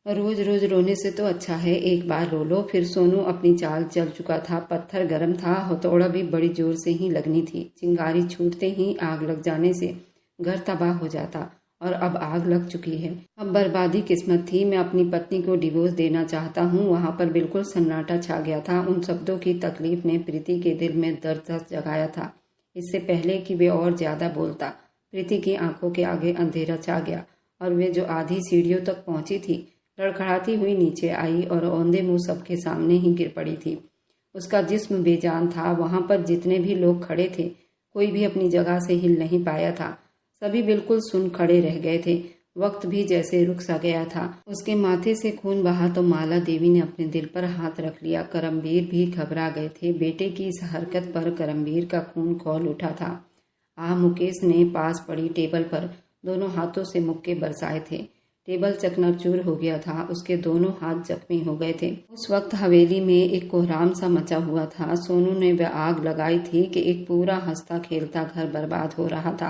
रोज रोज रोने से तो अच्छा है एक बार रो लो। फिर सोनू अपनी चाल चल चुका था। पत्थर गर्म था, हथौड़ा भी बड़ी जोर से ही लगनी थी। चिंगारी छूटते ही आग लग जाने से घर तबाह हो जाता, और अब आग लग चुकी है। अब बर्बादी किस्मत थी। मैं अपनी पत्नी को डिवोर्स देना चाहता हूँ। वहां पर बिल्कुल सन्नाटा छा गया था। उन शब्दों की तकलीफ ने प्रीति के दिल में दर्द जगाया था। इससे पहले कि वे और ज्यादा बोलता, प्रीति की आंखों के आगे अंधेरा छा गया, और वे जो आधी सीढ़ियों तक पहुंची थी, लड़खड़ाती हुई नीचे आई और औंधे मुंह सबके सामने ही गिर पड़ी थी। उसका जिस्म बेजान था। वहां पर जितने भी लोग खड़े थे, कोई भी अपनी जगह से हिल नहीं पाया था। सभी बिल्कुल सुन खड़े रह गए थे। वक्त भी जैसे रुक सा गया था। उसके माथे से खून बहा तो माला देवी ने अपने दिल पर हाथ रख लिया। करमवीर भी घबरा गए थे। बेटे की इस हरकत पर करमवीर का खून खौल उठा था। मुकेश ने पास पड़ी टेबल पर दोनों हाथों से मुक्के बरसाए थे। टेबल चकनाचूर हो गया था। उसके दोनों हाथ जख्मी हो गए थे। उस वक्त हवेली में एक कोहराम सा मचा हुआ था। सोनू ने वह आग लगाई थी कि एक पूरा हंसता खेलता घर बर्बाद हो रहा था।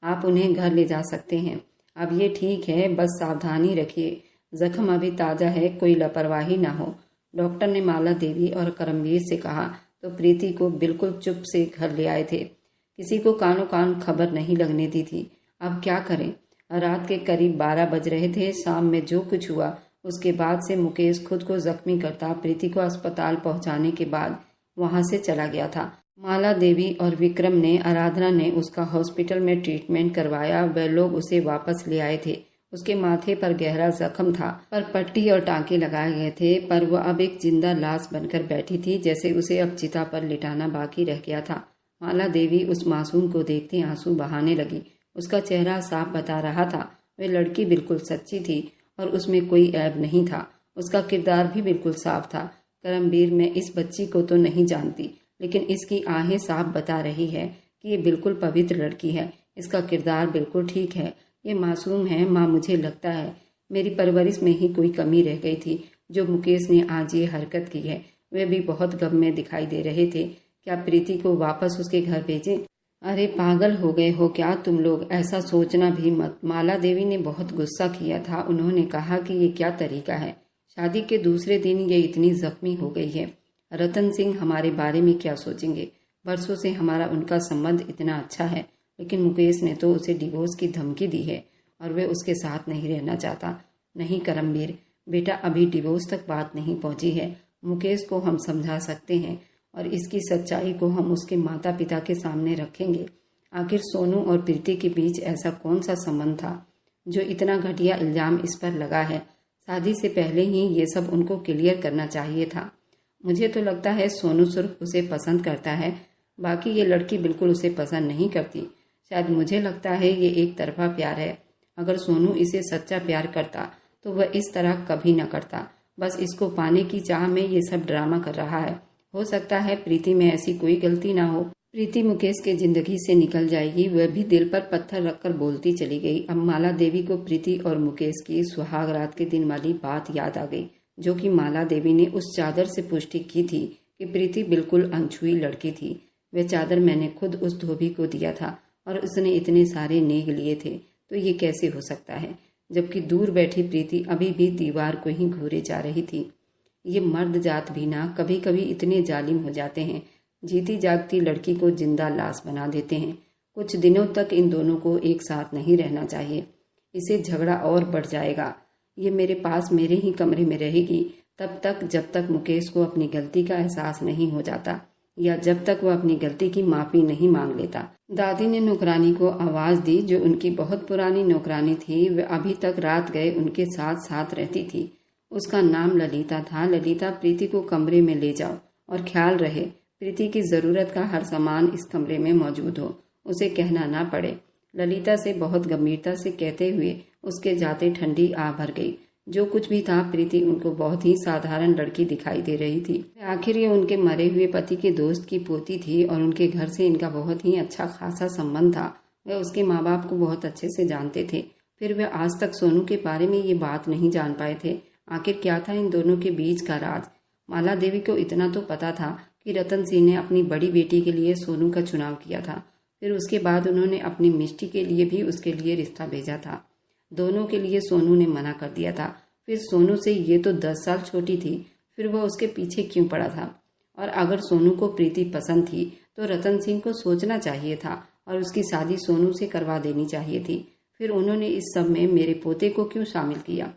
आप उन्हें घर ले जा सकते हैं। अब ये ठीक है, बस सावधानी रखिए। जख्म अभी ताज़ा है, कोई लापरवाही ना हो। डॉक्टर ने माला देवी और करमवीर से कहा तो प्रीति को बिल्कुल चुप से घर ले आए थे। किसी को कानों कान खबर नहीं लगने दी थी। अब क्या करें? रात के करीब 12 बज रहे थे। शाम में जो कुछ हुआ उसके बाद से मुकेश खुद को जख्मी करता प्रीति को अस्पताल पहुंचाने के बाद वहां से चला गया था। माला देवी और विक्रम ने, आराधना ने उसका हॉस्पिटल में ट्रीटमेंट करवाया। वह लोग उसे वापस ले आए थे। उसके माथे पर गहरा जख्म था, पर पट्टी और टांके लगाए गए थे। पर वह अब एक जिंदा लाश बनकर बैठी थी, जैसे उसे अब चिता पर लिटाना बाकी रह गया था। माला देवी उस मासूम को देखते आंसू बहाने लगी। उसका चेहरा साफ बता रहा था वह लड़की बिल्कुल सच्ची थी और उसमें कोई ऐब नहीं था। उसका किरदार भी बिल्कुल साफ था। करमवीर, मैं इस बच्ची को तो नहीं जानती, लेकिन इसकी आहें साफ बता रही है कि ये बिल्कुल पवित्र लड़की है। इसका किरदार बिल्कुल ठीक है। ये मासूम है। माँ, मुझे लगता है मेरी परवरिश में ही कोई कमी रह गई थी जो मुकेश ने आज ये हरकत की है। वे भी बहुत गम में दिखाई दे रहे थे। क्या प्रीति को वापस उसके घर भेजें? अरे पागल हो गए हो क्या तुम लोग? ऐसा सोचना भी मत। माला देवी ने बहुत गुस्सा किया था। उन्होंने कहा कि ये क्या तरीका है? शादी के दूसरे दिन ये इतनी जख्मी हो गई है। रतन सिंह हमारे बारे में क्या सोचेंगे? बरसों से हमारा उनका संबंध इतना अच्छा है, लेकिन मुकेश ने तो उसे डिवोर्स की धमकी दी है और वे उसके साथ नहीं रहना चाहता। नहीं करमवीर बेटा, अभी डिवोर्स तक बात नहीं पहुंची है। मुकेश को हम समझा सकते हैं और इसकी सच्चाई को हम उसके माता पिता के सामने रखेंगे। आखिर सोनू और प्रीति के बीच ऐसा कौन सा संबंध था जो इतना घटिया इल्जाम इस पर लगा है? शादी से पहले ही ये सब उनको क्लियर करना चाहिए था। मुझे तो लगता है सोनू सिर्फ उसे पसंद करता है, बाकी ये लड़की बिल्कुल उसे पसंद नहीं करती। शायद मुझे लगता है ये एक तरफा प्यार है। अगर सोनू इसे सच्चा प्यार करता तो वह इस तरह कभी न करता। बस इसको पाने की चाह में ये सब ड्रामा कर रहा है। हो सकता है प्रीति में ऐसी कोई गलती ना हो। प्रीति मुकेश के जिंदगी से निकल जाएगी। वह भी दिल पर पत्थर रखकर बोलती चली गई। अब माला देवी को प्रीति और मुकेश की सुहाग रात के दिन वाली बात याद आ गई, जो कि माला देवी ने उस चादर से पुष्टि की थी कि प्रीति बिल्कुल अनछुई लड़की थी। वह चादर मैंने खुद उस धोबी को दिया था और उसने इतने सारे नेग लिए थे, तो ये कैसे हो सकता है? जबकि दूर बैठी प्रीति अभी भी दीवार को ही घूरे जा रही थी। ये मर्द जात भी ना कभी कभी इतने जालिम हो जाते हैं, जीती जागती लड़की को जिंदा लाश बना देते हैं। कुछ दिनों तक इन दोनों को एक साथ नहीं रहना चाहिए। इसे झगड़ा और बढ़ जाएगा। ये मेरे पास मेरे ही कमरे में रहेगी तब तक जब तक मुकेश को अपनी गलती का एहसास नहीं हो जाता, या जब तक वह अपनी गलती की माफी नहीं मांग लेता। दादी ने नौकरानी को आवाज दी, जो उनकी बहुत पुरानी नौकरानी थी। वह अभी तक रात गए उनके साथ साथ रहती थी। उसका नाम ललिता था। ललिता, प्रीति को कमरे में ले जाओ और ख्याल रहे प्रीति की जरूरत का हर सामान इस कमरे में मौजूद हो, उसे कहना ना पड़े। ललिता से बहुत गंभीरता से कहते हुए उसके जाते ठंडी आ भर गई। जो कुछ भी था, प्रीति उनको बहुत ही साधारण लड़की दिखाई दे रही थी। आखिर ये उनके मरे हुए पति के दोस्त की पोती थी और उनके घर से इनका बहुत ही अच्छा खासा संबंध था। वह उसके माँ बाप को बहुत अच्छे से जानते थे। फिर वे आज तक सोनू के बारे में ये बात नहीं जान पाए थे। आखिर क्या था इन दोनों के बीच का राज? माला देवी को इतना तो पता था कि रतन सिंह ने अपनी बड़ी बेटी के लिए सोनू का चुनाव किया था। फिर उसके बाद उन्होंने अपनी मिष्टी के लिए भी उसके लिए रिश्ता भेजा था। दोनों के लिए सोनू ने मना कर दिया था। फिर सोनू से ये तो 10 साल छोटी थी, फिर वह उसके पीछे क्यों पड़ा था? और अगर सोनू को प्रीति पसंद थी तो रतन सिंह को सोचना चाहिए था और उसकी शादी सोनू से करवा देनी चाहिए थी। फिर उन्होंने इस सब में मेरे पोते को क्यों शामिल किया?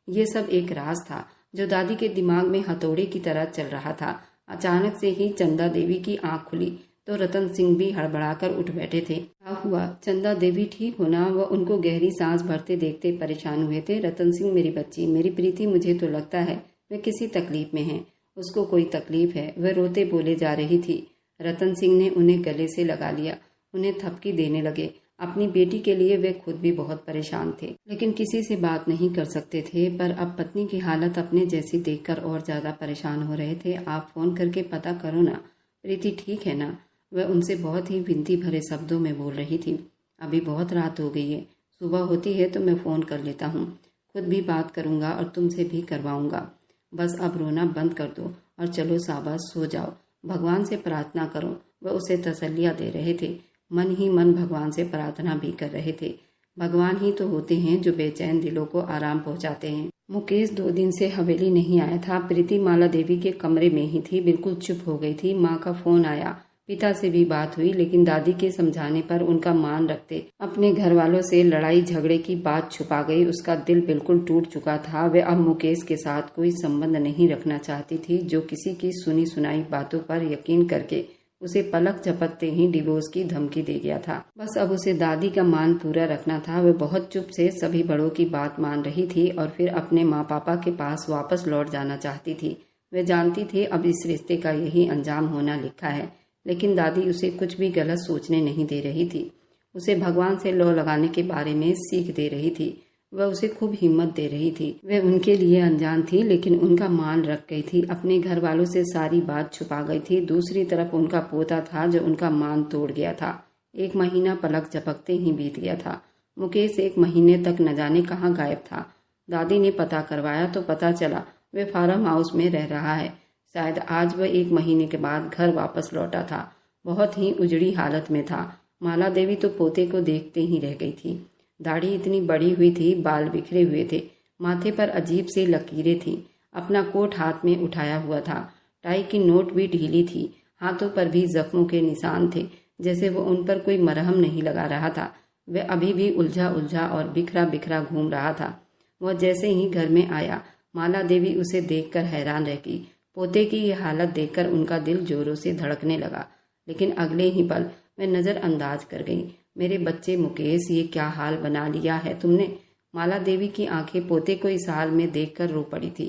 ये सब एक राज था जो दादी के दिमाग में हथौड़े की तरह चल रहा था। अचानक से ही चंदा देवी की आंख खुली तो रतन सिंह भी हड़बड़ाकर उठ बैठे थे। क्या हुआ? चंदा देवी ठीक होना? वह उनको गहरी सांस भरते देखते परेशान हुए थे। रतन सिंह, मेरी बच्ची, मेरी प्रीति, मुझे तो लगता है वह किसी तकलीफ में है। उसको कोई तकलीफ है, वह रोते बोले जा रही थी। रतन सिंह ने उन्हें गले से लगा लिया, उन्हें थपकी देने लगे। अपनी बेटी के लिए वे खुद भी बहुत परेशान थे, लेकिन किसी से बात नहीं कर सकते थे। पर अब पत्नी की हालत अपने जैसी देखकर और ज्यादा परेशान हो रहे थे। आप फोन करके पता करो ना, प्रीति ठीक है ना? वह उनसे बहुत ही विनती भरे शब्दों में बोल रही थी। अभी बहुत रात हो गई है, सुबह होती है तो मैं फ़ोन कर लेता हूँ। खुद भी बात करूँगा और तुमसे भी करवाऊँगा। बस अब रोना बंद कर दो और चलो शाबाश, सो जाओ। भगवान से प्रार्थना करो। वह उसे तसल्लियाँ दे रहे थे, मन ही मन भगवान से प्रार्थना भी कर रहे थे। भगवान ही तो होते हैं जो बेचैन दिलों को आराम पहुँचाते हैं। मुकेश 2 दिन से हवेली नहीं आया था। प्रीति माला देवी के कमरे में ही थी, बिल्कुल चुप हो गई थी। माँ का फ़ोन आया, पिता से भी बात हुई, लेकिन दादी के समझाने पर उनका मान रखते अपने घर वालों से लड़ाई झगड़े की बात छुपा गई। उसका दिल बिल्कुल टूट चुका था। वे अब मुकेश के साथ कोई संबंध नहीं रखना चाहती थी, जो किसी की सुनी सुनाई बातों पर यकीन करके उसे पलक झपकते ही डिवोर्स की धमकी दे गया था। बस अब उसे दादी का मान पूरा रखना था। वे बहुत चुप से सभी बड़ों की बात मान रही थी और फिर अपने माँ पापा के पास वापस लौट जाना चाहती थी। वे जानती थी अब इस रिश्ते का यही अंजाम होना लिखा है, लेकिन दादी उसे कुछ भी गलत सोचने नहीं दे रही थी। उसे भगवान से लौ लगाने के बारे में सीख दे रही थी। वह उसे खूब हिम्मत दे रही थी। वह उनके लिए अनजान थी, लेकिन उनका मान रख गई थी। अपने घर वालों से सारी बात छुपा गई थी। दूसरी तरफ उनका पोता था जो उनका मान तोड़ गया था। 1 महीना पलक झपकते ही बीत गया था। मुकेश 1 महीने तक न जाने कहाँ गायब था। दादी ने पता करवाया तो पता चला वे फार्म हाउस में रह रहा है। शायद आज वह 1 महीने के बाद घर वापस लौटा था। बहुत ही उजड़ी हालत में था। माला देवी तो पोते को देखते ही रह गई थी। दाढ़ी इतनी बड़ी हुई थी, बाल बिखरे हुए थे, माथे पर अजीब सी लकीरें थीं। अपना कोट हाथ में उठाया हुआ था। टाई की नोट भी ढीली थी। हाथों पर भी जख्मों के निशान थे, जैसे वो उन पर कोई मरहम नहीं लगा रहा था। वह अभी भी उलझा उलझा और बिखरा बिखरा घूम रहा था। वह जैसे ही घर में आया, माला देवी उसे देखकर हैरान रह गई। पोते की यह हालत देखकर उनका दिल जोरों से धड़कने लगा, लेकिन अगले ही पल वह नज़रअंदाज कर गई। मेरे बच्चे मुकेश, ये क्या हाल बना लिया है तुमने? माला देवी की आंखें पोते को इस हाल में देखकर रो पड़ी थी।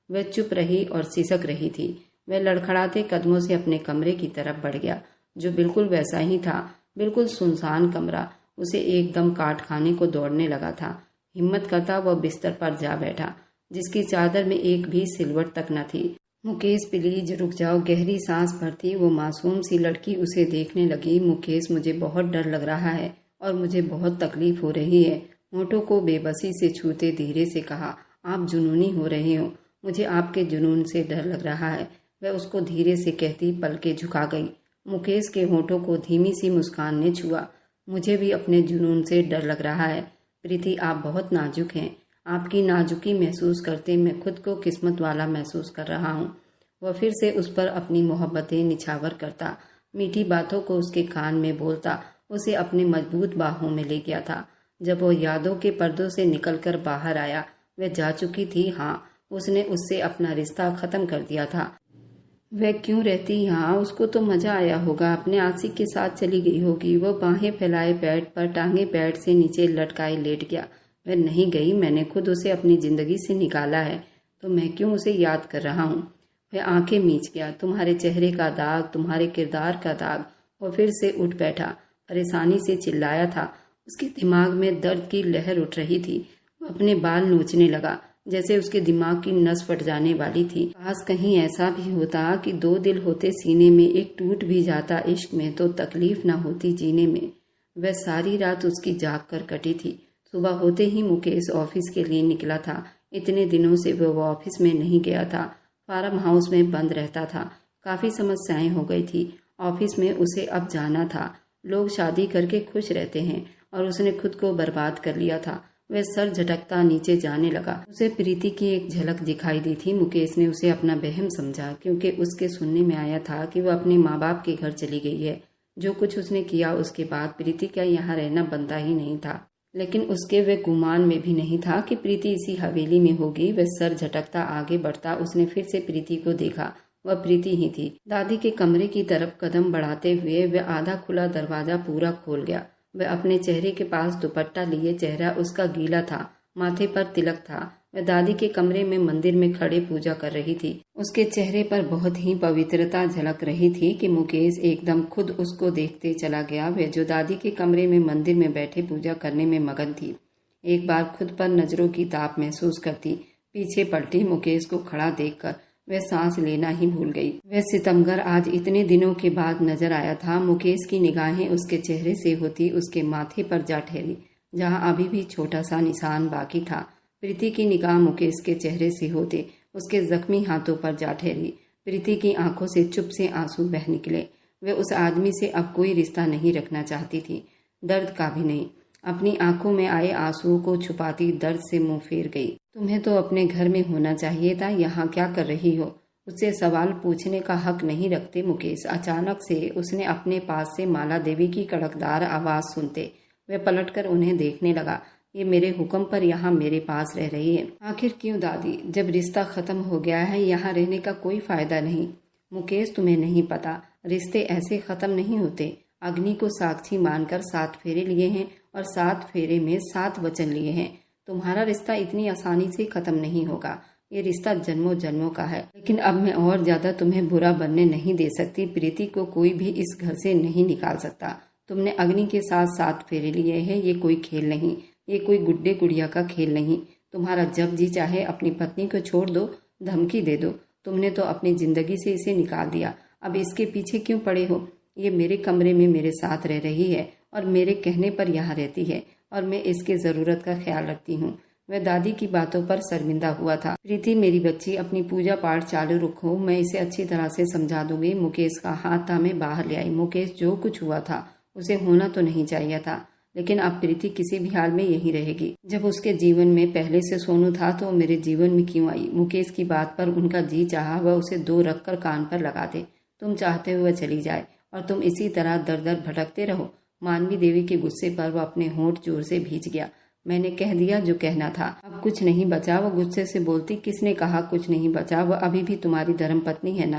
वह चुप रही और सिसक रही थी। वह लड़खड़ाते कदमों से अपने कमरे की तरफ बढ़ गया, जो बिल्कुल वैसा ही था, बिल्कुल सुनसान कमरा। उसे एकदम काट खाने को दौड़ने लगा था। हिम्मत करता वह बिस्तर पर जा बैठा, जिसकी चादर में एक भी सिलवट तक न थी। मुकेश, प्लीज रुक जाओ। गहरी सांस भरती वो मासूम सी लड़की उसे देखने लगी। मुकेश, मुझे बहुत डर लग रहा है और मुझे बहुत तकलीफ हो रही है। होठों को बेबसी से छूते धीरे से कहा, आप जुनूनी हो रहे हो। मुझे आपके जुनून से डर लग रहा है। वह उसको धीरे से कहती पलकें झुका गई। मुकेश के होठों को धीमी सी मुस्कान ने छुआ। मुझे भी अपने जुनून से डर लग रहा है। प्रीति, आप बहुत नाजुक हैं। आपकी नाजुकी महसूस करते मैं खुद को किस्मत वाला महसूस कर रहा हूँ। वह फिर से उस पर अपनी मोहब्बतें निछावर करता, मीठी बातों को उसके कान में बोलता, उसे अपनी मजबूत बाहों में ले गया था। जब वो यादों के पर्दों से निकलकर बाहर आया, वह जा चुकी थी। हाँ, उसने उससे अपना रिश्ता खत्म कर दिया था। वह क्यों रहती यहाँ? उसको तो मजा आया होगा, अपने आशिक के साथ चली गई होगी। वह बाहें फैलाए बेड पर टांगे बेड से नीचे लटकाए लेट गया। वह नहीं गई, मैंने खुद उसे अपनी जिंदगी से निकाला है, तो मैं क्यों उसे याद कर रहा हूँ? वह आंखें मीच गया। तुम्हारे चेहरे का दाग, तुम्हारे किरदार का दाग। वह फिर से उठ बैठा, परेशानी से चिल्लाया था। उसके दिमाग में दर्द की लहर उठ रही थी। वह अपने बाल नोचने लगा, जैसे उसके दिमाग की नस फट जाने वाली थी। काश कहीं ऐसा भी होता कि 2 दिल होते सीने में, एक टूट भी जाता इश्क में तो तकलीफ ना होती जीने में। वह सारी रात उसकी जाग कर कटी थी। सुबह होते ही मुकेश ऑफिस के लिए निकला था। इतने दिनों से वह ऑफिस में नहीं गया था, फार्म हाउस में बंद रहता था। काफ़ी समस्याएं हो गई थी। ऑफिस में उसे अब जाना था। लोग शादी करके खुश रहते हैं और उसने खुद को बर्बाद कर लिया था। वह सर झटकता नीचे जाने लगा। उसे प्रीति की एक झलक दिखाई दी थी। मुकेश ने उसे अपना वहम समझा, क्योंकि उसके सुनने में आया था कि वह अपने माँ बाप के घर चली गई है। जो कुछ उसने किया उसके बाद प्रीति का यहाँ रहना बनता ही नहीं था, लेकिन उसके वे गुमान में भी नहीं था कि प्रीति इसी हवेली में होगी। वह सर झटकता आगे बढ़ता। उसने फिर से प्रीति को देखा। वह प्रीति ही थी। दादी के कमरे की तरफ कदम बढ़ाते हुए वह आधा खुला दरवाजा पूरा खोल गया। वह अपने चेहरे के पास दुपट्टा लिए, चेहरा उसका गीला था, माथे पर तिलक था। वह दादी के कमरे में मंदिर में खड़े पूजा कर रही थी। उसके चेहरे पर बहुत ही पवित्रता झलक रही थी कि मुकेश एकदम खुद उसको देखते चला गया। वह जो दादी के कमरे में मंदिर में बैठे पूजा करने में मगन थी, एक बार खुद पर नजरों की ताप महसूस करती पीछे पलटी। मुकेश को खड़ा देखकर वह सांस लेना ही भूल गई। वह सितमगर आज इतने दिनों के बाद नजर आया था। मुकेश की निगाहें उसके चेहरे से होती उसके माथे पर जा ठहरी, जहां अभी भी छोटा सा निशान बाकी था। प्रीति की निगाह मुकेश के चेहरे से होते उसके जख्मी हाथों पर जा ठहरी। प्रीति की आंखों से चुप से आंसू बह निकले। वह उस आदमी से अब कोई रिश्ता नहीं रखना चाहती थी, दर्द का भी नहीं। अपनी आंखों में आए आंसुओं को छुपाती दर्द से मुंह फेर गई। तुम्हें तो अपने घर में होना चाहिए था, यहाँ क्या कर रही हो? उससे सवाल पूछने का हक नहीं रखते मुकेश। अचानक से उसने अपने पास से माला देवी की कड़कदार आवाज सुनते वह पलटकर उन्हें देखने लगा। ये मेरे हुक्म पर यहाँ मेरे पास रह रही है? आखिर क्यों दादी? जब रिश्ता खत्म हो गया है यहाँ रहने का कोई फायदा नहीं। मुकेश, तुम्हें नहीं पता, रिश्ते ऐसे खत्म नहीं होते। अग्नि को साक्षी मानकर 7 फेरे लिए हैं और 7 फेरे में 7 वचन लिए हैं। तुम्हारा रिश्ता इतनी आसानी से खत्म नहीं होगा। ये रिश्ता जन्मों जन्मों का है। लेकिन अब मैं और ज्यादा तुम्हें बुरा बनने नहीं दे सकती। प्रीति को कोई भी इस घर से नहीं निकाल सकता। तुमने अग्नि के साथ 7 फेरे लिए हैं। ये कोई खेल नहीं, ये कोई गुड्डे गुड़िया का खेल नहीं। तुम्हारा जब जी चाहे अपनी पत्नी को छोड़ दो, धमकी दे दो। तुमने तो अपनी जिंदगी से इसे निकाल दिया, अब इसके पीछे क्यों पड़े हो? ये मेरे कमरे में मेरे साथ रह रही है और मेरे कहने पर यहाँ रहती है और मैं इसके जरूरत का ख्याल रखती हूँ। वह दादी की बातों पर शर्मिंदा हुआ था। प्रीति मेरी बच्ची, अपनी पूजा पाठ चालू रखो, मैं इसे अच्छी तरह से समझा दूंगी। मुकेश का हाथ थामे बाहर ले आई। मुकेश, जो कुछ हुआ था उसे होना तो नहीं चाहिए था, लेकिन अब प्रीति किसी भी हाल में यहीं रहेगी। जब उसके जीवन में पहले से सोनू था तो मेरे जीवन में क्यों आई? मुकेश की बात पर उनका जी चाहा वह उसे 2 रखकर कान पर लगा दे। तुम चाहते हो वह चली जाए और तुम इसी तरह दर दर भटकते रहो। मानवी देवी के गुस्से पर वह अपने होंठ जोर से भींच गया। मैंने कह दिया जो कहना था, अब कुछ नहीं बचा। वह गुस्से से बोलती, किसने कहा कुछ नहीं बचा? वह अभी भी तुम्हारी धर्मपत्नी है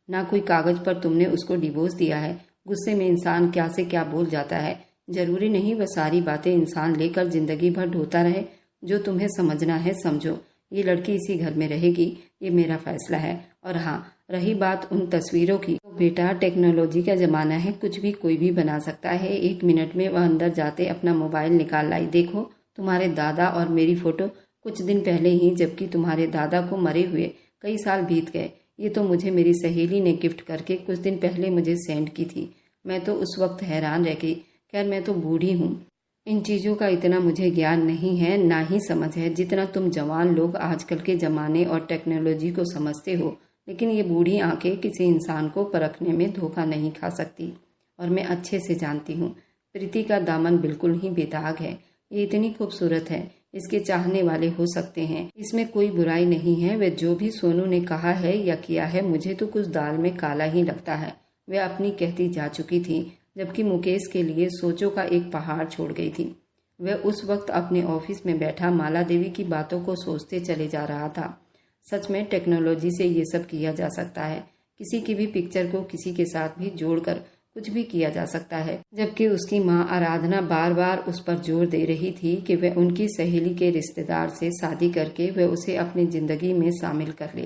ना कोई कागज पर तुमने उसको डिवोर्स दिया है। गुस्से में इंसान क्या से क्या बोल जाता है। जरूरी नहीं वह सारी बातें इंसान लेकर जिंदगी भर ढोता रहे। जो तुम्हें समझना है समझो। ये लड़की इसी घर में रहेगी, ये मेरा फैसला है। और हाँ, रही बात उन तस्वीरों की, तो बेटा टेक्नोलॉजी का जमाना है, कुछ भी कोई भी बना सकता है। 1 मिनट में वह अंदर जाते अपना मोबाइल निकाल लाई। देखो तुम्हारे दादा और मेरी फोटो कुछ दिन पहले ही, जबकि तुम्हारे दादा को मरे हुए कई साल बीत गए। ये तो मुझे मेरी सहेली ने गिफ्ट करके कुछ दिन पहले मुझे सेंड की थी। मैं तो उस वक्त हैरान रह गई। खैर मैं तो बूढ़ी हूँ, इन चीज़ों का इतना मुझे ज्ञान नहीं है, ना ही समझ है जितना तुम जवान लोग आजकल के ज़माने और टेक्नोलॉजी को समझते हो। लेकिन ये बूढ़ी आंखें किसी इंसान को परखने में धोखा नहीं खा सकती। और मैं अच्छे से जानती हूँ प्रीति का दामन बिल्कुल ही बेदाग है। ये इतनी खूबसूरत है, इसके चाहने वाले हो सकते हैं, इसमें कोई बुराई नहीं है। वह जो भी सोनू ने कहा है या किया है, मुझे तो कुछ दाल में काला ही लगता है। वह अपनी कहती जा चुकी थी, जबकि मुकेश के लिए सोचों का एक पहाड़ छोड़ गई थी। वह उस वक्त अपने ऑफिस में बैठा माला देवी की बातों को सोचते चले जा रहा था। सच में टेक्नोलॉजी से ये सब किया जा सकता है। किसी की भी पिक्चर को किसी के साथ भी जोड़कर कुछ भी किया जा सकता है। जबकि उसकी माँ आराधना बार बार उस पर जोर दे रही थी कि वह उनकी सहेली के रिश्तेदार से शादी करके वह उसे अपनी जिंदगी में शामिल कर ले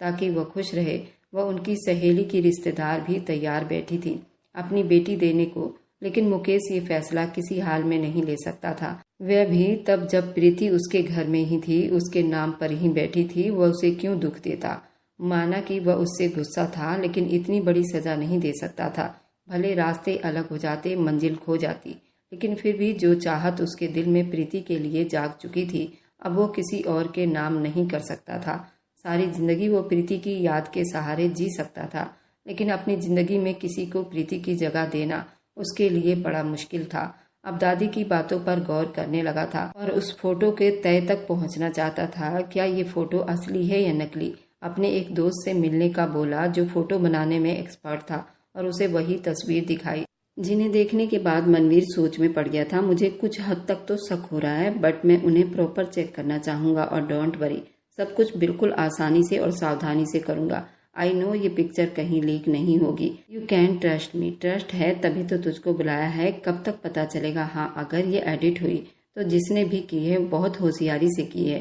ताकि वह खुश रहे। वह उनकी सहेली की रिश्तेदार भी तैयार बैठी थी अपनी बेटी देने को, लेकिन मुकेश ये फैसला किसी हाल में नहीं ले सकता था। वह भी तब जब प्रीति उसके घर में ही थी, उसके नाम पर ही बैठी थी। वह उसे क्यों दुख देता? माना कि वह उससे गुस्सा था, लेकिन इतनी बड़ी सजा नहीं दे सकता था। भले रास्ते अलग हो जाते, मंजिल खो जाती, लेकिन फिर भी जो चाहत उसके दिल में प्रीति के लिए जाग चुकी थी, अब वो किसी और के नाम नहीं कर सकता था। सारी जिंदगी वो प्रीति की याद के सहारे जी सकता था, लेकिन अपनी जिंदगी में किसी को प्रीति की जगह देना उसके लिए बड़ा मुश्किल था। अब दादी की बातों पर गौर करने लगा था और उस फोटो के तय तक पहुंचना चाहता था। क्या ये फोटो असली है या नकली? अपने एक दोस्त से मिलने का बोला जो फोटो बनाने में एक्सपर्ट था, और उसे वही तस्वीर दिखाई, जिन्हें देखने के बाद मनवीर सोच में पड़ गया था। मुझे कुछ हद तक तो शक हो रहा है, बट मैं उन्हें प्रॉपर चेक करना चाहूंगा, और डोंट वरी, सब कुछ बिल्कुल आसानी से और सावधानी से करूंगा। आई नो ये पिक्चर कहीं लीक नहीं होगी। You can trust me. Trust है तभी तो तुझको बुलाया है। कब तक पता चलेगा? हाँ, अगर ये एडिट हुई तो जिसने भी की है बहुत होशियारी से की है।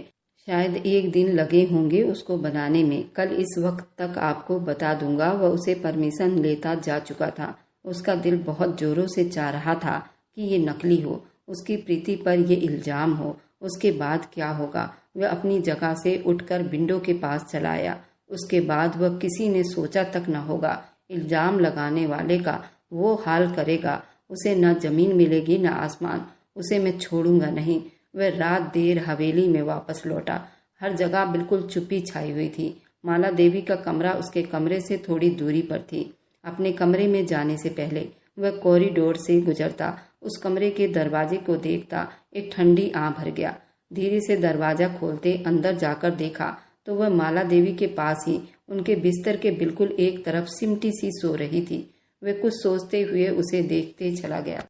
शायद एक दिन लगे होंगे उसको बनाने में। कल इस वक्त तक आपको बता दूंगा। वह उसे परमिशन लेता जा चुका था। उसका दिल बहुत जोरों से चाह रहा था कि ये नकली हो, उसकी प्रीति पर ये इल्जाम हो। उसके बाद क्या होगा? वह अपनी जगह से उठकर विंडो के पास चला आया। उसके बाद वह किसी ने सोचा तक न होगा। इल्जाम लगाने वाले का वो हाल करेगा, उसे न जमीन मिलेगी न आसमान। उसे मैं छोड़ूंगा नहीं। वह रात देर हवेली में वापस लौटा। हर जगह बिल्कुल चुप्पी छाई हुई थी। माला देवी का कमरा उसके कमरे से थोड़ी दूरी पर थी। अपने कमरे में जाने से पहले वह कॉरिडोर से गुजरता, उस कमरे के दरवाजे को देखता, एक ठंडी आह भर गया। धीरे से दरवाजा खोलते अंदर जाकर देखा तो वह माला देवी के पास ही उनके बिस्तर के बिल्कुल एक तरफ सिमटी सी सो रही थी। वह कुछ सोचते हुए उसे देखते चला गया।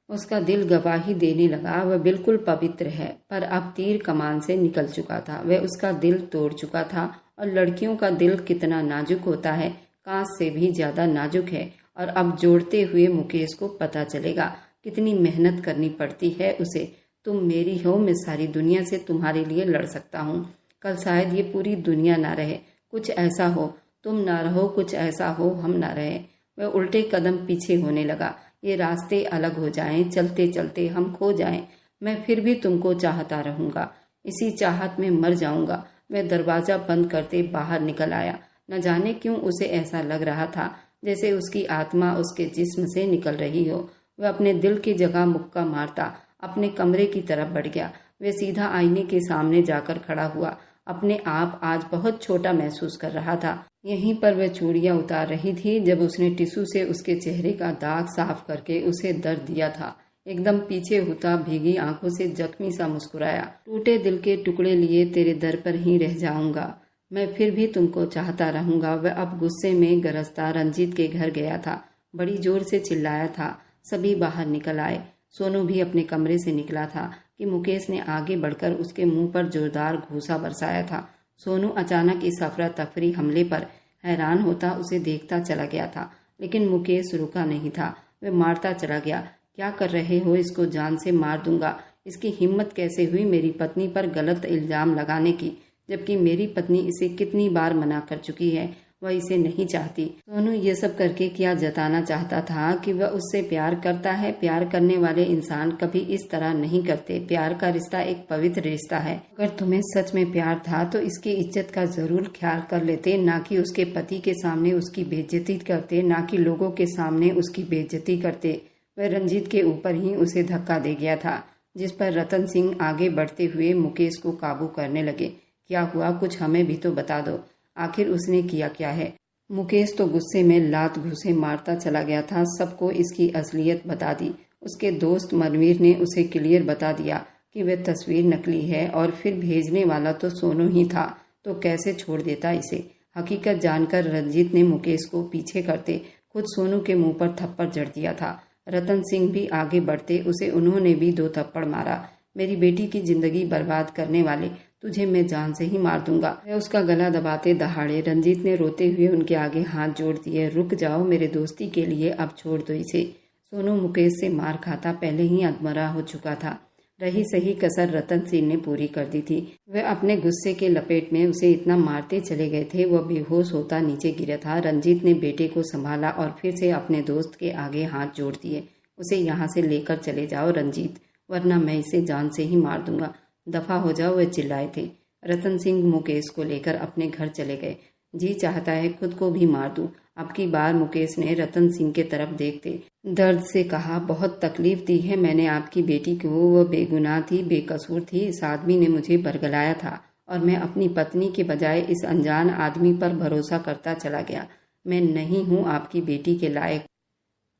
उसका दिल गवाही देने लगा, वह बिल्कुल पवित्र है, पर अब तीर कमान से निकल चुका था। वह उसका दिल तोड़ चुका था। और लड़कियों का दिल कितना नाजुक होता है, कांच से भी ज्यादा नाजुक है। और अब जोड़ते हुए मुकेश को पता चलेगा कितनी मेहनत करनी पड़ती है उसे। तुम मेरी हो, मैं सारी दुनिया से तुम्हारे लिए लड़ सकता हूँ। कल शायद ये पूरी दुनिया ना रहे, कुछ ऐसा हो, तुम ना रहो, कुछ ऐसा हो, हम ना रहे। वह उल्टे कदम पीछे होने लगा। ये रास्ते अलग हो जाएं, चलते चलते हम खो जाएं, मैं फिर भी तुमको चाहता रहूंगा, इसी चाहत में मर जाऊंगा। वह दरवाजा बंद करते बाहर निकल आया। न जाने क्यों उसे ऐसा लग रहा था जैसे उसकी आत्मा उसके जिस्म से निकल रही हो। वह अपने दिल की जगह मुक्का मारता अपने कमरे की तरफ बढ़ गया। वह सीधा आईने के सामने जाकर खड़ा हुआ। अपने आप आज बहुत छोटा महसूस कर रहा था। यहीं पर वह चूड़ियां उतार रही थी जब उसने टिश्यू से उसके चेहरे का दाग साफ करके उसे दर्द दिया था। एकदम पीछे होता भीगी आंखों से जख्मी सा मुस्कुराया। टूटे दिल के टुकड़े लिए तेरे दर पर ही रह जाऊंगा, मैं फिर भी तुमको चाहता रहूंगा। वह अब गुस्से में गरजता रंजीत के घर गया था। बड़ी जोर से चिल्लाया था। सभी बाहर निकल आए। सोनू भी अपने कमरे से निकला था कि मुकेश ने आगे बढ़कर उसके मुंह पर जोरदार घूंसा बरसाया था। सोनू अचानक इस अफरा तफरी हमले पर हैरान होता उसे देखता चला गया था, लेकिन मुकेश रुका नहीं था। वह मारता चला गया। क्या कर रहे हो? इसको जान से मार दूंगा। इसकी हिम्मत कैसे हुई मेरी पत्नी पर गलत इल्जाम लगाने की, जबकि मेरी पत्नी इसे कितनी बार मना कर चुकी है, वह इसे नहीं चाहती। सोनू ये सब करके क्या जताना चाहता था कि वह उससे प्यार करता है। प्यार करने वाले इंसान कभी इस तरह नहीं करते। प्यार का रिश्ता एक पवित्र रिश्ता है। अगर तुम्हें सच में प्यार था तो इसकी इज्जत का जरूर ख्याल कर लेते, ना कि उसके पति के सामने उसकी बेइज्जती करते, ना कि लोगों के सामने उसकी बेइज्जती करते। वह रंजीत के ऊपर ही उसे धक्का दे गया था, जिस पर रतन सिंह आगे बढ़ते हुए मुकेश को काबू करने लगे। क्या हुआ? कुछ हमें भी तो बता दो, आखिर उसने किया क्या है? मुकेश तो गुस्से में लात घूंसे मारता चला गया था। सबको इसकी असलियत बता दी। उसके दोस्त मनवीर ने उसे क्लियर बता दिया कि वह तस्वीर नकली है, और फिर भेजने वाला तो सोनू ही था, तो कैसे छोड़ देता इसे। हकीकत जानकर रंजीत ने मुकेश को पीछे करते खुद सोनू के मुंह पर थप्पड़ जड़ दिया था। रतन सिंह भी आगे बढ़ते उसे उन्होंने भी 2 थप्पड़ मारा। मेरी बेटी की जिंदगी बर्बाद करने वाले, तुझे मैं जान से ही मार दूंगा। वह उसका गला दबाते दहाड़े। रंजीत ने रोते हुए उनके आगे हाथ जोड़ दिए। रुक जाओ मेरे दोस्ती के लिए, अब छोड़ दो इसे। सोनू मुकेश से मार खाता पहले ही अधमरा हो चुका था। रही सही कसर रतन सिंह ने पूरी कर दी थी। वह अपने गुस्से के लपेट में उसे इतना मारते चले गए थे, वह बेहोश होता नीचे गिरा था। रंजीत ने बेटे को संभाला और फिर से अपने दोस्त के आगे हाथ जोड़ दिए। उसे यहाँ से लेकर चले जाओ रंजीत, वरना मैं इसे जान से ही मार दूंगा। दफा हो जाओ, वह चिल्लाए थे। रतन सिंह मुकेश को लेकर अपने घर चले गए। जी चाहता है खुद को भी मार दूं। अब की बार मुकेश ने रतन सिंह के तरफ देखते दर्द से कहा, बहुत तकलीफ दी है मैंने आपकी बेटी को। वह बेगुनाह थी, बेकसूर थी। इस आदमी ने मुझे बरगलाया था और मैं अपनी पत्नी के बजाय इस अनजान आदमी पर भरोसा करता चला गया। मैं नहीं हूँ आपकी बेटी के लायक।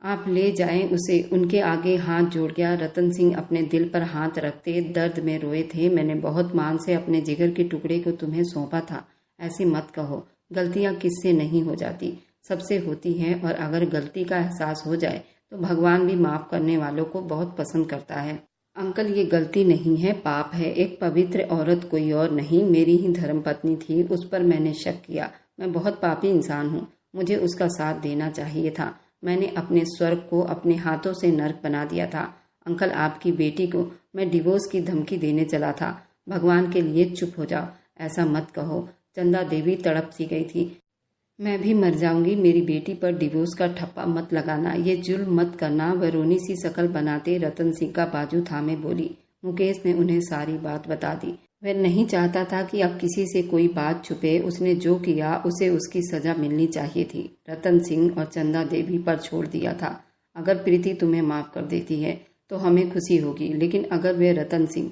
आप ले जाएं उसे। उनके आगे हाथ जोड़ गया। रतन सिंह अपने दिल पर हाथ रखते दर्द में रोए थे। मैंने बहुत मान से अपने जिगर के टुकड़े को तुम्हें सौंपा था। ऐसे मत कहो। गलतियां किससे नहीं हो जाती, सबसे होती हैं, और अगर गलती का एहसास हो जाए तो भगवान भी माफ करने वालों को बहुत पसंद करता है। अंकल, ये गलती नहीं है, पाप है। एक पवित्र औरत, कोई और नहीं, मेरी ही धर्मपत्नी थी, उस पर मैंने शक किया। मैं बहुत पापी इंसान हूँ। मुझे उसका साथ देना चाहिए था। मैंने अपने स्वर्ग को अपने हाथों से नर्क बना दिया था। अंकल, आपकी बेटी को मैं डिवोर्स की धमकी देने चला था। भगवान के लिए चुप हो जाओ, ऐसा मत कहो। चंदा देवी तड़प सी गई थी। मैं भी मर जाऊंगी, मेरी बेटी पर डिवोर्स का ठप्पा मत लगाना, ये जुल्म मत करना। वह रोनी सी शकल बनाते रतन सिंह का बाजू थामे बोली। मुकेश ने उन्हें सारी बात बता दी। वह नहीं चाहता था कि अब किसी से कोई बात छुपे। उसने जो किया उसे उसकी सजा मिलनी चाहिए थी। रतन सिंह और चंदा देवी पर छोड़ दिया था। अगर प्रीति तुम्हें माफ कर देती है तो हमें खुशी होगी, लेकिन अगर वे रतन सिंह,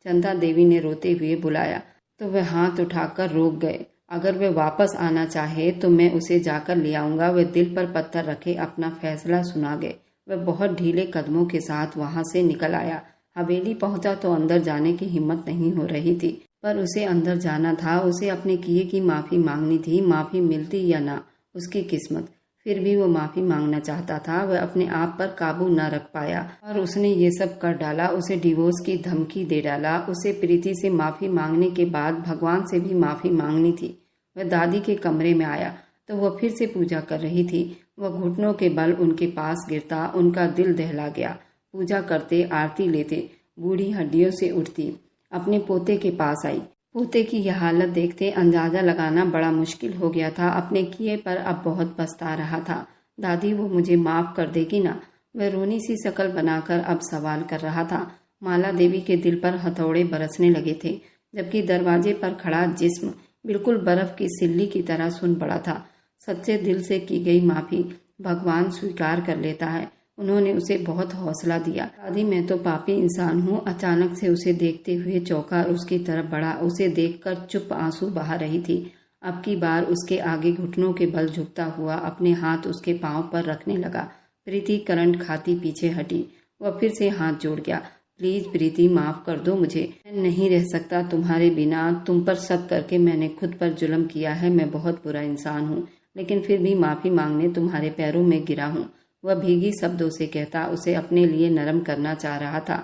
चंदा देवी ने रोते हुए बुलाया, तो वह हाथ उठाकर रोक गए। अगर वह वापस आना चाहे तो मैं उसे जाकर ले आऊंगा। वह दिल पर पत्थर रखे अपना फैसला सुना गए। वह बहुत ढीले कदमों के साथ वहां से निकल आया। हवेली पहुंचा तो अंदर जाने की हिम्मत नहीं हो रही थी, पर उसे अंदर जाना था। उसे अपने किए की माफी मांगनी थी। माफी मिलती या ना, उसकी किस्मत। फिर भी वो माफी मांगना चाहता था। वह अपने आप पर काबू न रख पाया और उसने ये सब कर डाला। उसे डिवोर्स की धमकी दे डाला। उसे प्रीति से माफी मांगने के बाद भगवान से भी माफी मांगनी थी। वह दादी के कमरे में आया तो वह फिर से पूजा कर रही थी। वह घुटनों के बल उनके पास गिरता, उनका दिल दहला गया। पूजा करते, आरती लेते, बूढ़ी हड्डियों से उठती, अपने पोते के पास आई। पोते की यह हालत देखते अंदाजा लगाना बड़ा मुश्किल हो गया था। अपने किए पर अब बहुत पछता रहा था। दादी, वो मुझे माफ कर देगी ना? वह रोनी सी शकल बनाकर अब सवाल कर रहा था। माला देवी के दिल पर हथौड़े बरसने लगे थे, जबकि दरवाजे पर खड़ा जिस्म बिल्कुल बर्फ की सिल्ली की तरह सुन पड़ा था। सच्चे दिल से की गई माफी भगवान स्वीकार कर लेता है। उन्होंने उसे बहुत हौसला दिया। दादी, मैं तो पापी इंसान हूँ। अचानक से उसे देखते हुए चौंका, उसकी तरफ बढ़ा। उसे देखकर चुप आंसू बहा रही थी। अब की बार उसके आगे घुटनों के बल झुकता हुआ अपने हाथ उसके पांव पर रखने लगा। प्रीति करंट खाती पीछे हटी। वह फिर से हाथ जोड़ गया। प्लीज प्रीति, माफ कर दो मुझे। मैं नहीं रह सकता तुम्हारे बिना। तुम पर शक करके मैंने खुद पर जुल्म किया है। मैं बहुत बुरा इंसान हूँ, लेकिन फिर भी माफी मांगने तुम्हारे पैरों में गिरा हूँ। वह भीगी शब्दों से कहता उसे अपने लिए नरम करना चाह रहा था,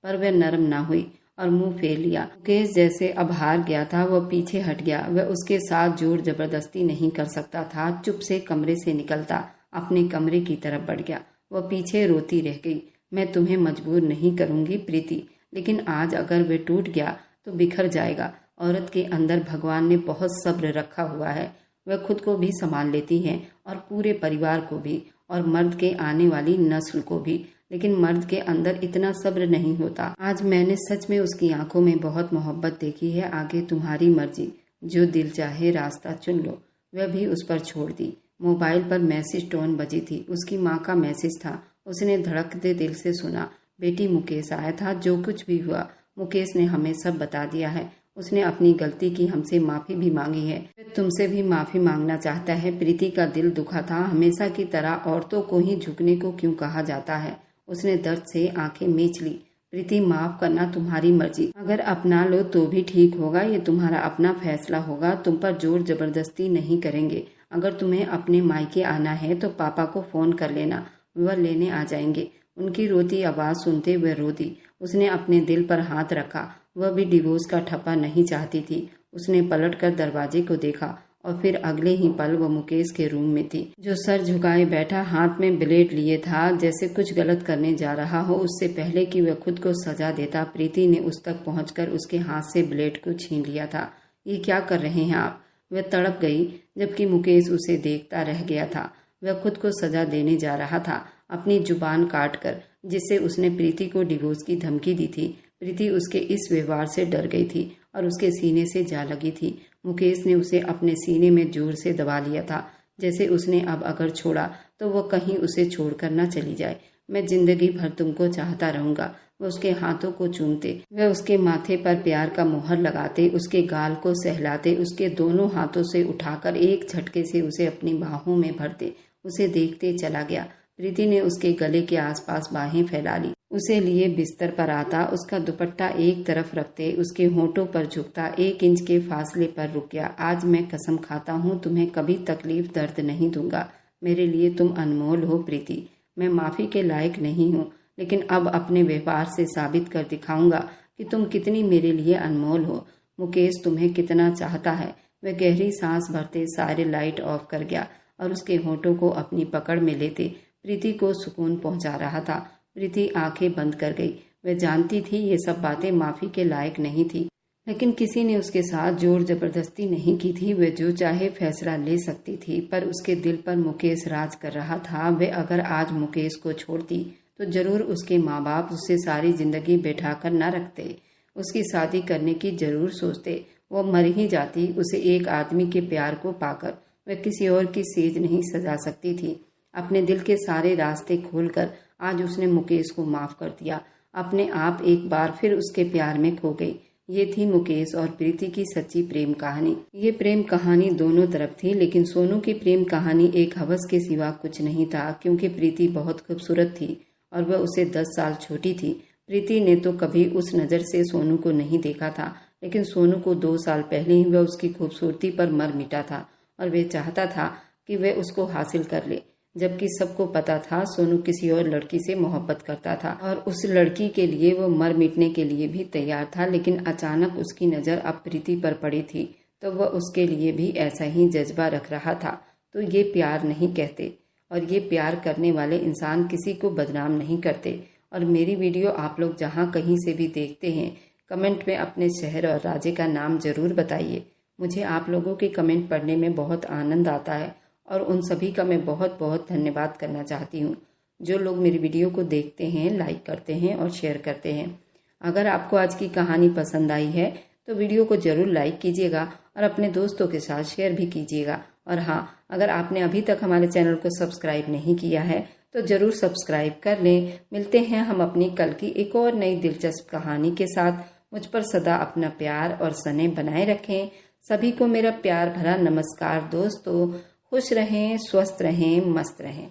पर वह नरम ना हुई और मुंह फेर लिया। मुकेश जैसे अब हार गया था। वह पीछे हट गया। वह उसके साथ जोर जबरदस्ती नहीं कर सकता था। चुप से कमरे से निकलता अपने कमरे की तरफ बढ़ गया। वह पीछे रोती रह गई। मैं तुम्हें मजबूर नहीं करूंगी प्रीति, लेकिन आज अगर वह टूट गया तो बिखर जाएगा। औरत के अंदर भगवान ने बहुत सब्र रखा हुआ है। वह खुद को भी संभाल लेती है और पूरे परिवार को भी, और मर्द के आने वाली नस्ल को भी, लेकिन मर्द के अंदर इतना सब्र नहीं होता। आज मैंने सच में उसकी आंखों में बहुत मोहब्बत देखी है। आगे तुम्हारी मर्जी, जो दिल चाहे रास्ता चुन लो। वह भी उस पर छोड़ दी। मोबाइल पर मैसेज टोन बजी थी। उसकी माँ का मैसेज था। उसने धड़कते दिल से सुना। बेटी, मुकेश आया था। जो कुछ भी हुआ मुकेश ने हमें सब बता दिया है। उसने अपनी गलती की, हमसे माफी भी मांगी है। तुमसे भी माफी मांगना चाहता है। प्रीति का दिल दुखा था। हमेशा की तरह औरतों को ही झुकने को क्यों कहा जाता है? उसने दर्द से आंखें मीच ली। प्रीति, माफ करना तुम्हारी मर्जी। अगर अपना लो तो भी ठीक होगा। ये तुम्हारा अपना फैसला होगा। तुम पर जोर जबरदस्ती नहीं करेंगे। अगर तुम्हें अपने मायके आना है तो पापा को फोन कर लेना, वह लेने आ जाएंगे। उनकी रोती आवाज सुनते वह रो दी। उसने अपने दिल पर हाथ रखा। वह भी डिवोर्स का ठप्पा नहीं चाहती थी। उसने पलटकर दरवाजे को देखा और फिर अगले ही पल वह मुकेश के रूम में थी, जो सर झुकाए बैठा, हाथ में ब्लेड लिए था, जैसे कुछ गलत करने जा रहा हो। उससे पहले कि वह खुद को सजा देता, प्रीति ने उस तक पहुंचकर उसके हाथ से ब्लेड को छीन लिया था। ये क्या कर रहे हैं आप? वह तड़प गई, जबकि मुकेश उसे देखता रह गया था। वह खुद को सजा देने जा रहा था, अपनी जुबान काट कर, जिससे उसने प्रीति को डिवोर्स की धमकी दी थी। प्रीति उसके इस व्यवहार से डर गई थी और उसके सीने से जा लगी थी। मुकेश ने उसे अपने सीने में जोर से दबा लिया था, जैसे उसने अब अगर छोड़ा तो वह कहीं उसे छोड़कर न चली जाए। मैं जिंदगी भर तुमको चाहता रहूंगा। वह उसके हाथों को चूमते, वह उसके माथे पर प्यार का मोहर लगाते, उसके गाल को सहलाते, उसके दोनों हाथों से उठाकर एक झटके से उसे अपनी बाहों में भरते। उसे देखते चला गया। प्रीति ने उसके गले के आसपास बाहें फैला ली, उसे लिए बिस्तर पर आता, उसका दुपट्टा एक तरफ रखते उसके होठों पर झुकता 1 इंच के फासले पर रुक गया। आज मैं कसम खाता हूँ तुम्हें कभी तकलीफ दर्द नहीं दूंगा। मेरे लिए तुम अनमोल हो प्रीति। मैं माफी के लायक नहीं हूँ, लेकिन अब अपने व्यवहार से साबित कर दिखाऊंगा कि तुम कितनी मेरे लिए अनमोल हो। मुकेश तुम्हें कितना चाहता है। वह गहरी सांस भरते सारे लाइट ऑफ कर गया और उसके होठों को अपनी पकड़ में लेते प्रीति को सुकून पहुंचा रहा था। प्रीति आंखें बंद कर गई। वह जानती थी ये सब बातें माफी के लायक नहीं थी, लेकिन किसी ने उसके साथ जोर जबरदस्ती नहीं की थी। वह जो चाहे फैसला ले सकती थी, पर उसके दिल पर मुकेश राज कर रहा था। वह अगर आज मुकेश को छोड़ती तो जरूर उसके माँ बाप उससे सारी जिंदगी बैठाकर न रखते, उसकी शादी करने की जरूर सोचते। वो मर ही जाती उसे एक आदमी के प्यार को पाकर। वह किसी और की सेज नहीं सजा सकती थी। अपने दिल के सारे रास्ते खोलकर आज उसने मुकेश को माफ कर दिया। अपने आप एक बार फिर उसके प्यार में खो गई। ये थी मुकेश और प्रीति की सच्ची प्रेम कहानी। ये प्रेम कहानी दोनों तरफ थी, लेकिन सोनू की प्रेम कहानी एक हवस के सिवा कुछ नहीं था, क्योंकि प्रीति बहुत खूबसूरत थी और वह उसे 10 साल छोटी थी। प्रीति ने तो कभी उस नज़र से सोनू को नहीं देखा था, लेकिन सोनू को 2 साल पहले ही वह उसकी खूबसूरती पर मर मिटा था और वह चाहता था कि वह उसको हासिल कर ले, जबकि सबको पता था सोनू किसी और लड़की से मोहब्बत करता था और उस लड़की के लिए वो मर मिटने के लिए भी तैयार था। लेकिन अचानक उसकी नज़र अब प्रीति पर पड़ी थी तो वह उसके लिए भी ऐसा ही जज्बा रख रहा था। तो ये प्यार नहीं कहते, और ये प्यार करने वाले इंसान किसी को बदनाम नहीं करते। और मेरी वीडियो आप लोग जहाँ कहीं से भी देखते हैं, कमेंट में अपने शहर और राज्य का नाम ज़रूर बताइए। मुझे आप लोगों के कमेंट पढ़ने में बहुत आनंद आता है और उन सभी का मैं बहुत बहुत धन्यवाद करना चाहती हूँ। जो लोग मेरी वीडियो को देखते हैं, लाइक करते हैं और शेयर करते हैं। अगर आपको आज की कहानी पसंद आई है तो वीडियो को ज़रूर लाइक कीजिएगा और अपने दोस्तों के साथ शेयर भी कीजिएगा। और हाँ, अगर आपने अभी तक हमारे चैनल को सब्सक्राइब नहीं किया है तो ज़रूर सब्सक्राइब कर लें। मिलते हैं हम अपनी कल की एक और नई दिलचस्प कहानी के साथ। मुझ पर सदा अपना प्यार और स्नेह बनाए रखें। सभी को मेरा प्यार भरा नमस्कार दोस्तों। खुश रहें, स्वस्थ रहें, मस्त रहें।